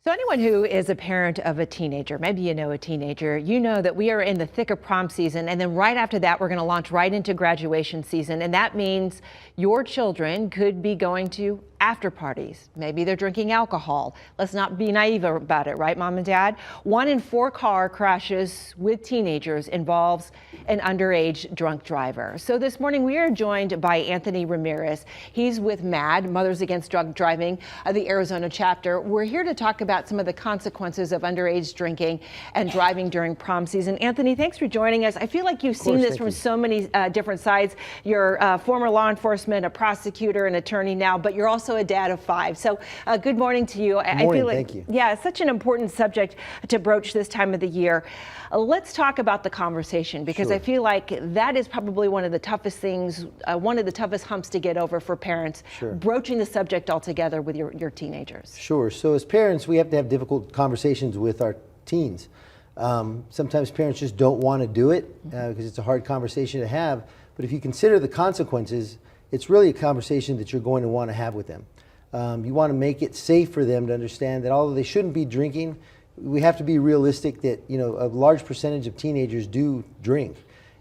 So anyone who is a parent of a teenager, maybe you know a teenager, you know that we are in the thick of prom season, and then right after that we're going to launch right into graduation season, and that means your children could be going to after parties. Maybe they're drinking alcohol. Let's not be naive about it, right, Mom and Dad? 1 in 4 car crashes with teenagers involves an underage drunk driver. So this morning we are joined by Anthony Ramirez. He's with MAD, Mothers Against Drunk Driving, the Arizona chapter. We're here to talk about some of the consequences of underage drinking and driving during prom season. Anthony, thanks for joining us. I feel like you've seen this from so many different sides. You're a former law enforcement, a prosecutor, an attorney now, but you're also a dad of 5. So good morning to you. Good morning, I feel like, thank you. Yeah, it's such an important subject to broach this time of the year. Let's talk about the conversation, because Sure. I feel like that is probably one of the toughest things, one of the toughest humps to get over for parents, Sure. broaching the subject altogether with your teenagers. Sure. So as parents, we have to have difficult conversations with our teens. Sometimes parents just don't want to do it because it's a hard conversation to have. But if you consider the consequences, it's really a conversation that you're going to want to have with them. You want to make it safe for them to understand that although they shouldn't be drinking, we have to be realistic that, you know, a large percentage of teenagers do drink,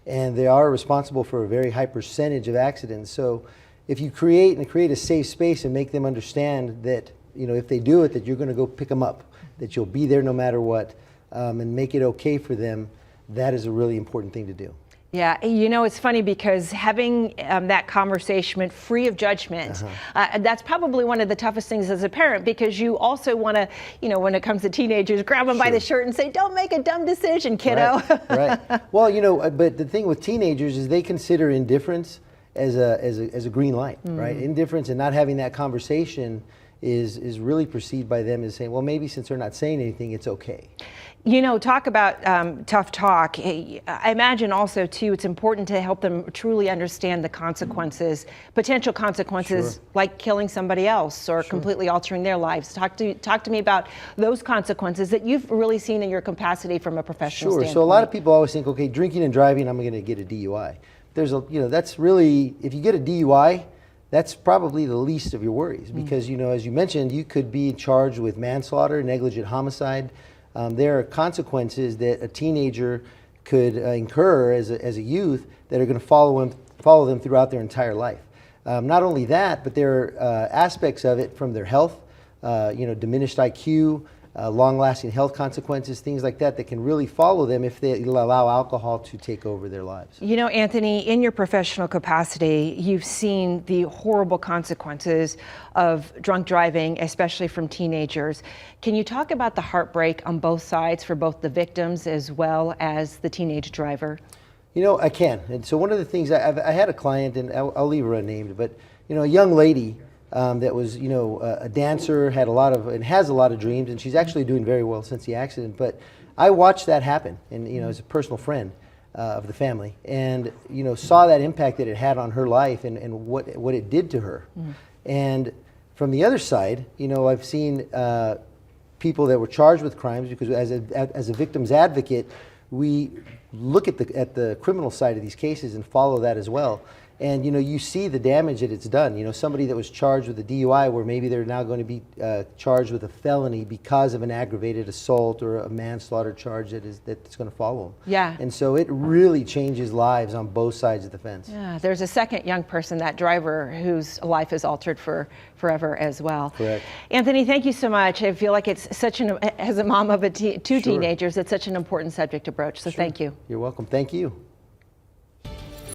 and they are responsible for a very high percentage of accidents. So if you create a safe space and make them understand that, you know, if they do it, that you're going to go pick them up, that you'll be there no matter what, and make it okay for them, that is a really important thing to do. Yeah, you know, it's funny because having that conversation free of judgment, that's probably one of the toughest things as a parent, because you also want to, you know, when it comes to teenagers, grab them by the shirt and say, don't make a dumb decision, kiddo. Right. Well, you know, but the thing with teenagers is they consider indifference as a green light, right? Indifference and not having that conversation is really perceived by them as saying, well, maybe since they're not saying anything, it's okay. You know, talk about tough talk. I imagine also, too, it's important to help them truly understand the consequences, potential consequences, like killing somebody else or completely altering their lives. Talk to me about those consequences that you've really seen in your capacity from a professional standpoint. So a lot of people always think, okay, drinking and driving, I'm going to get a DUI. There's a, you know, that's really, if you get a DUI, that's probably the least of your worries, because, you know, as you mentioned, you could be charged with manslaughter, negligent homicide. There are consequences that a teenager could incur as a youth that are going to follow them throughout their entire life. Not only that, but there are aspects of it from their health, you know, diminished IQ, long-lasting health consequences, things like that can really follow them if they allow alcohol to take over their lives. You know, Anthony, in your professional capacity, you've seen the horrible consequences of drunk driving, especially from teenagers. Can you talk about the heartbreak on both sides for both the victims as well as the teenage driver? You know, I can. And so one of the things, I had a client, and I'll leave her unnamed, but, you know, a young lady that was, you know, a dancer, has a lot of dreams, and she's actually doing very well since the accident. But I watched that happen, and, you know, as a personal friend of the family, and, you know, saw that impact that it had on her life and what it did to her. And from the other side, you know, I've seen people that were charged with crimes, because as a victim's advocate, we look at the criminal side of these cases and follow that as well. And, you know, you see the damage that it's done. You know, somebody that was charged with a DUI, where maybe they're now going to be charged with a felony because of an aggravated assault or a manslaughter charge that's going to follow them. Yeah. And so it really changes lives on both sides of the fence. Yeah, there's a second young person, that driver, whose life is altered forever as well. Correct. Anthony, thank you so much. I feel like it's as a mom of two teenagers, it's such an important subject to broach. So thank you. You're welcome. Thank you.